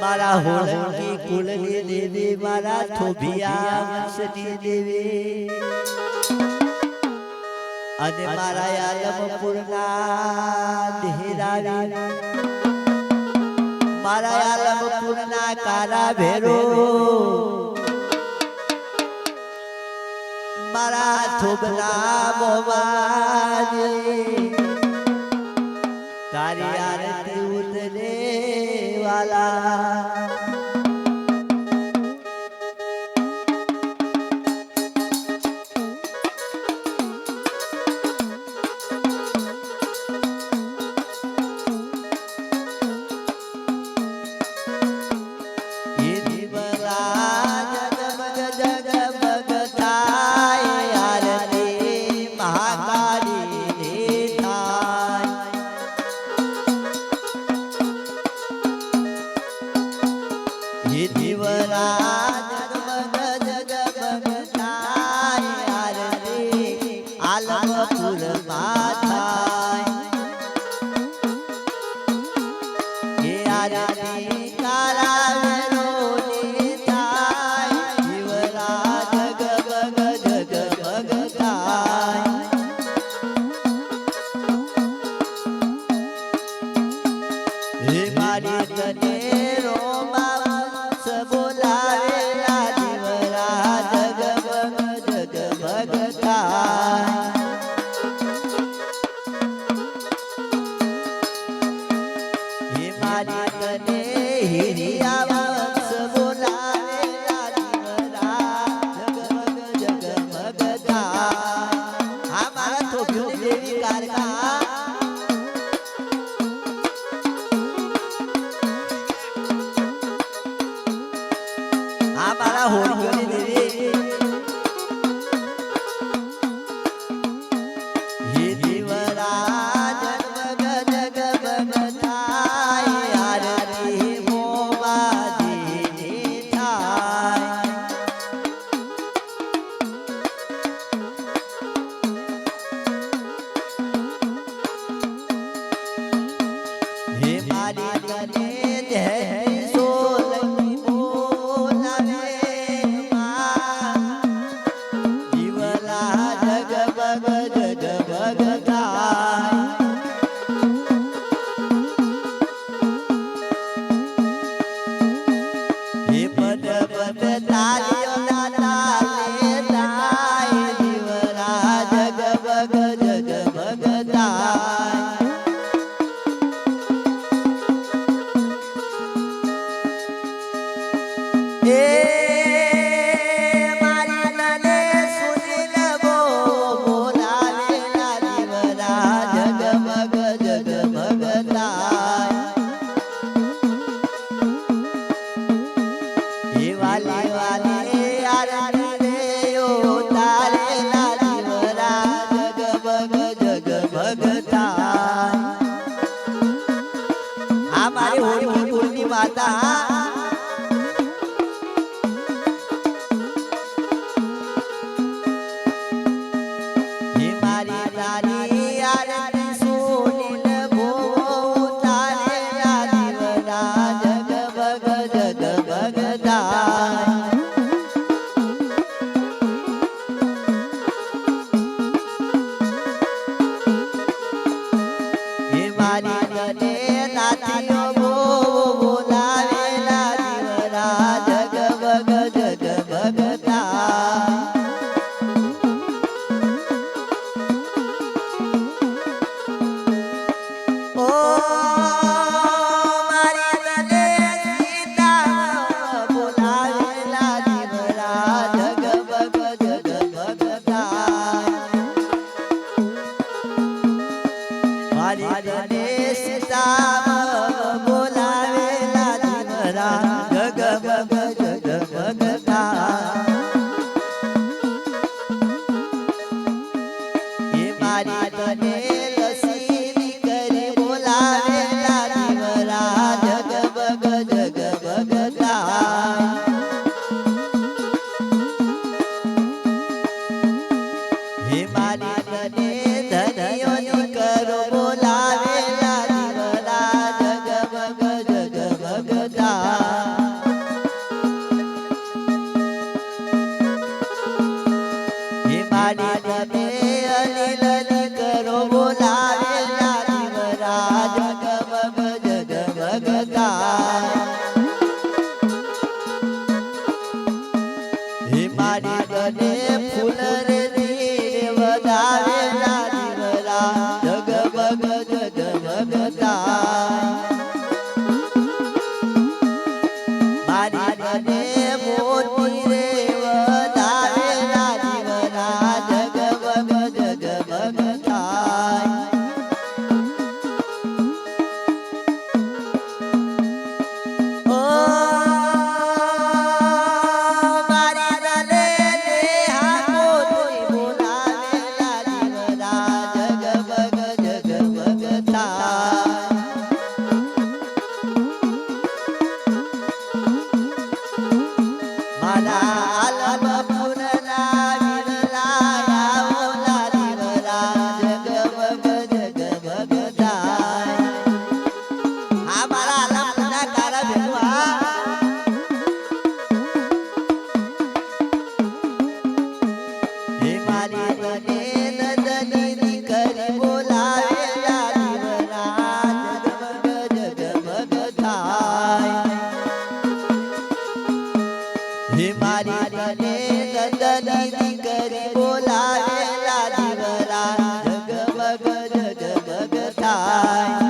मारा होळकी कुलनी देवी मारा थोभिया वंशनी देवी अने मारा आलमपुरना देहरावी मारा आलमपुरना कारा भेरो मारा थोबना मोवानी तारी आरती उतरे वाला बोलावेला दिवरा जग जग जग भगता થાય હે મારી તને ધનિયોની કરો બોલાવેલા દીવડા જગમગ જગમગ થાય હે મારી તને અનિલની કરો બોલાવેલા દીવડા જગમગ જગમગ થાય હે મારી તને ફૂલ રે ધીરે વધાવેલા દીવડા જગમગ જગમગ થાય મારી તને મોતી રે વધાવેલા દીવડા જગમગ જગમગ થાય ઓ મારી તને નેહા મોતી બોલાવેલા દીવડા જગમગ જગમગ થાય મારા આલમ પૂરના વિરલા ઓલા દીવડા જગમગ જગમગ થાય આ મારા આલમ પૂરના કારા ભેગવા હે મારી તને નંદની દીકરી બોલાવેલા દીવડા જગમગ જગમગ થાય હે મારી તને નંદની દીકરી બોલાવેલા દીવડા જગમગ જગમગ થાય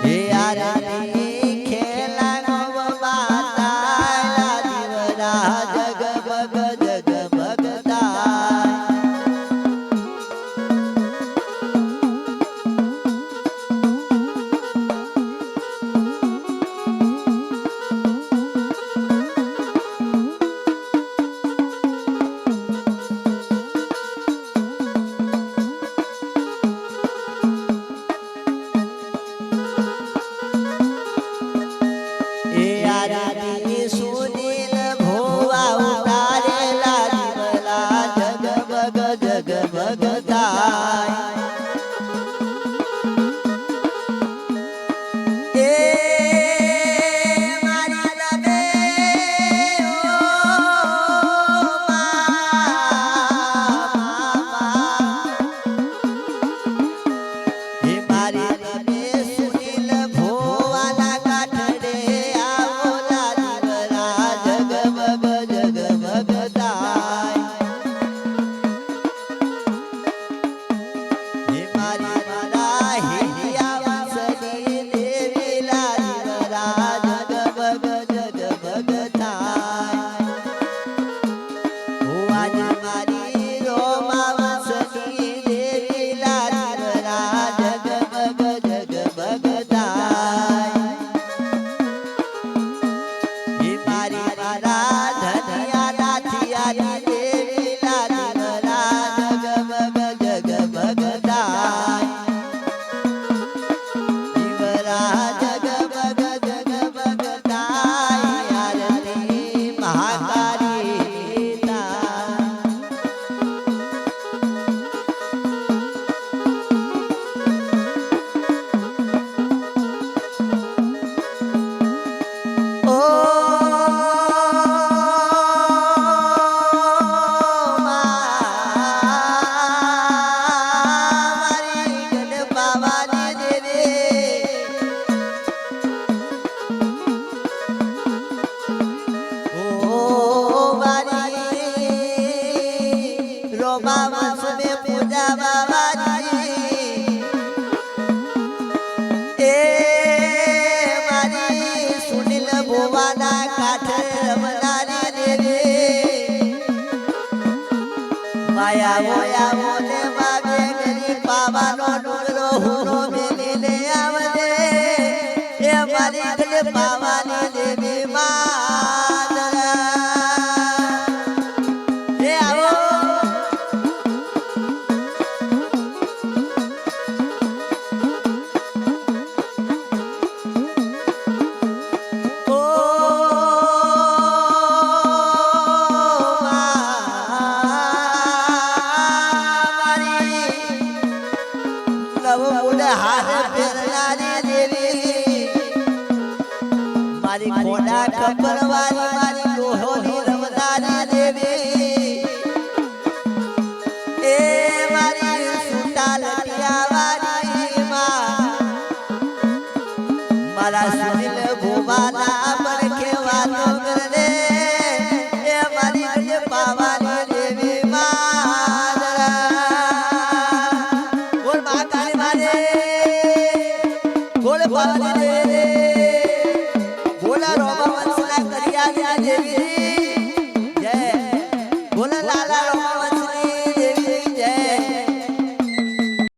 હે આરતી ખેલાનો માતાલા દીવડા જગમગ જગમગ થાય એ આરતી સુનીલ ભોવા ઉતારેલા દીવડા જગમગ જગમગ થાય એ મારી તને ઓ હે મારી તને સુનીલ ભોવાના કાઠડે આવોલા દીવડા જગમગ જગમગ થાય હાર પહેરનારી દેવી મારી ખોડા ખબરવાળી મારી ડોહોની રમનારી દેવી એ મારી સુટા લટિયાવાળી માં મારા સુનિલ ભોવાના પર કેવાનો કરે એ મારી પાવાની દેવી બોલ પાવાની દેવી બોલા રોમા